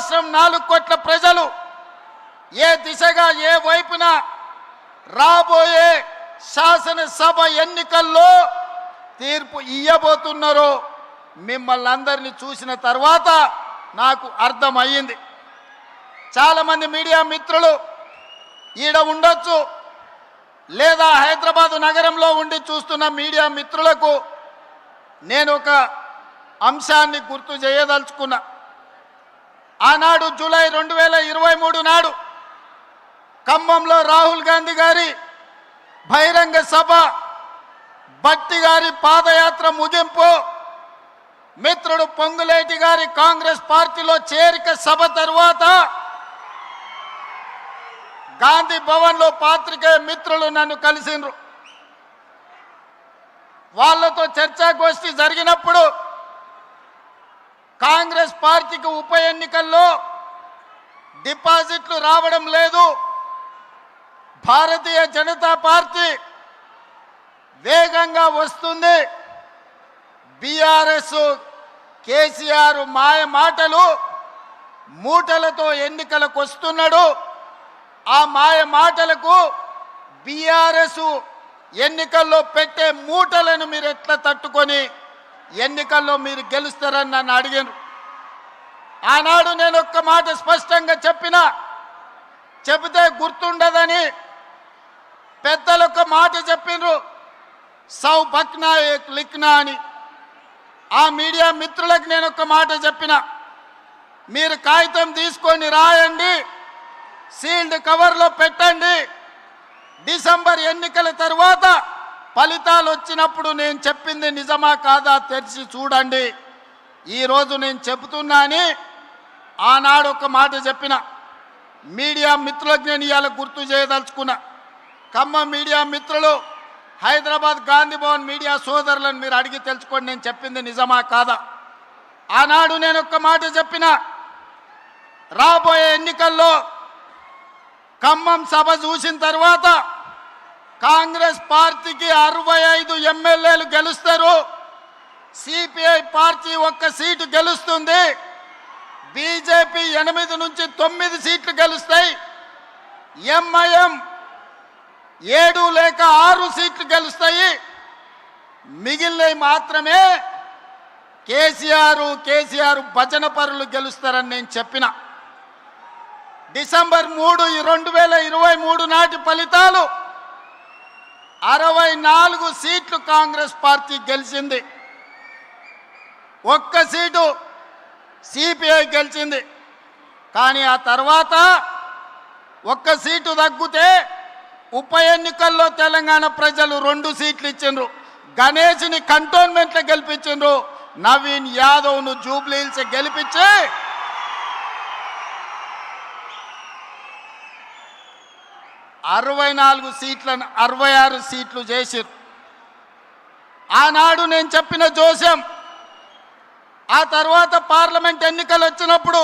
రాష్ట్రం 4 కోట్ల ప్రజలు ఏ దిశగా ఏ వైపున రాబోయే శాసనసభ ఎన్నికల్లో తీర్పు ఇయ్యబోతున్నారో మిమ్మల్ని అందరినీ చూసిన తర్వాత నాకు అర్థమయ్యింది. చాలామంది మీడియా మిత్రులు ఈడ ఉండొచ్చు, లేదా హైదరాబాదు నగరంలో ఉండి చూస్తున్న మీడియా మిత్రులకు నేను ఒక అంశాన్ని గుర్తు చేయదలుచుకున్నా. ఆనాడు జూలై 2023 నాడు ఖమ్మంలో రాహుల్ గాంధీ గారి బహిరంగ సభ, భట్టి గారి పాదయాత్ర ముగింపు, మిత్రుడు పొంగులేటి గారి కాంగ్రెస్ పార్టీలో చేరిక సభ తరువాత గాంధీ భవన్లో పాత్రికేయ మిత్రులు నన్ను కలిసిండ్రు. వాళ్ళతో చర్చాగోష్ఠి జరిగినప్పుడు కాంగ్రెస్ పార్టీకి ఉప ఎన్నికల్లో డిపాజిట్లు రావడం లేదు, భారతీయ జనతా పార్టీ వేగంగా వస్తుంది, బీఆర్ఎస్ కేసీఆర్ మాయ మాటలు మూటలతో ఎన్నికలకు వస్తున్నాడు, ఆ మాయ మాటలకు బీఆర్ఎస్ ఎన్నికల్లో పెట్టే మూటలను మీరు ఎట్లా తట్టుకొని ఎన్నికల్లో మీరు గెలుస్తారని నన్ను అడిగారు. ఆనాడు నేను ఒక్క మాట స్పష్టంగా చెబితే గుర్తుండదని పెద్దలు ఒక మాట చెప్పిండ్రు, సౌ బక్నా ఏక్ లిఖ్నా అని. ఆ మీడియా మిత్రులకు నేను ఒక మాట చెప్పిన, మీరు కాగితం తీసుకొని రాయండి, సీల్డ్ కవర్లో పెట్టండి, డిసెంబర్ ఎన్నికల తర్వాత ఫలితాలు వచ్చినప్పుడు నేను చెప్పింది నిజమా కాదా తెరిచి చూడండి. ఈరోజు నేను చెబుతున్నా అని ఆనాడు ఒక మాట చెప్పిన. మీడియా మిత్రులకు నేను ఇవాళ గుర్తు చేయదలుచుకున్నా. ఖమ్మం మీడియా మిత్రులు, హైదరాబాద్ గాంధీ భవన్ మీడియా సోదరులను మీరు అడిగి తెలుసుకోండి నేను చెప్పింది నిజమా కాదా. ఆనాడు నేను ఒక మాట చెప్పిన, రాబోయే ఎన్నికల్లో ఖమ్మం సభ చూసిన తర్వాత కాంగ్రెస్ పార్టీకి 65 ఎమ్మెల్యేలు గెలుస్తారు, సిపిఐ పార్టీ 1 సీటు గెలుస్తుంది, బీజేపీ 8 నుంచి 9 సీట్లు గెలుస్తాయి, ఎంఐఎం 7 లేక 6 సీట్లు గెలుస్తాయి, మిగిలినవి మాత్రమే కేసీఆర్ భజన పరులు గెలుస్తారని నేను చెప్పిన. డిసెంబర్ 3, 2023 నాటి ఫలితాలు 64 సీట్లు కాంగ్రెస్ పార్టీ గెలిచింది, 1 సీటు సిపిఐ గెలిచింది. కానీ ఆ తర్వాత 1 సీటు తగ్గితే ఉప ఎన్నికల్లో తెలంగాణ ప్రజలు 2 సీట్లు ఇచ్చిండ్రు. గణేష్ని కంటోన్మెంట్లో గెలిపించిండ్రు, నవీన్ యాదవ్ను జూబ్లీహిల్స్ గెలిపించి 64 సీట్లను 66 సీట్లు చేసిరు. ఆనాడు నేను చెప్పిన జోస్యం ఆ తర్వాత పార్లమెంట్ ఎన్నికలు వచ్చినప్పుడు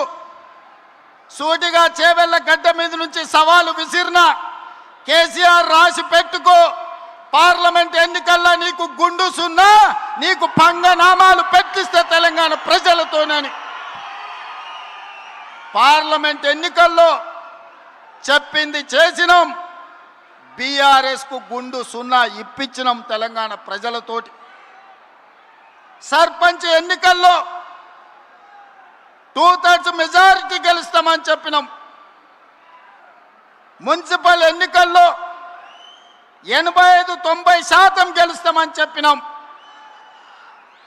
సూటిగా చేవెళ్ళ గడ్డ మీద నుంచి సవాలు విసిరిన, కేసీఆర్ రాసి పెట్టుకో, పార్లమెంట్ ఎన్నికల్లో నీకు గుండు సున్నా, నీకు పంగనామాలు పెట్టిస్తే తెలంగాణ ప్రజలతోనని. పార్లమెంట్ ఎన్నికల్లో చెప్పింది చేసినాం, బీఆర్ఎస్కు గుండు సున్నా ఇప్పించినాం తెలంగాణ ప్రజలతోటి. సర్పంచ్ ఎన్నికల్లో 2/3 మెజారిటీ గెలుస్తామని చెప్పినాం. మున్సిపల్ ఎన్నికల్లో 85-90% గెలుస్తామని చెప్పినాం.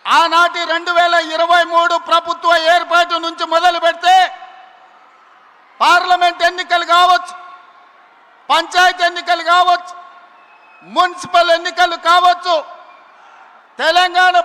ఆనాటి 2023 ప్రభుత్వ ఏర్పాటు నుంచి మొదలు పెడితే పార్లమెంట్ ఎన్నికలు కావచ్చు, పంచాయతీ ఎన్నికలు కావచ్చు, మున్సిపల్ ఎన్నికలు కావచ్చు, తెలంగాణ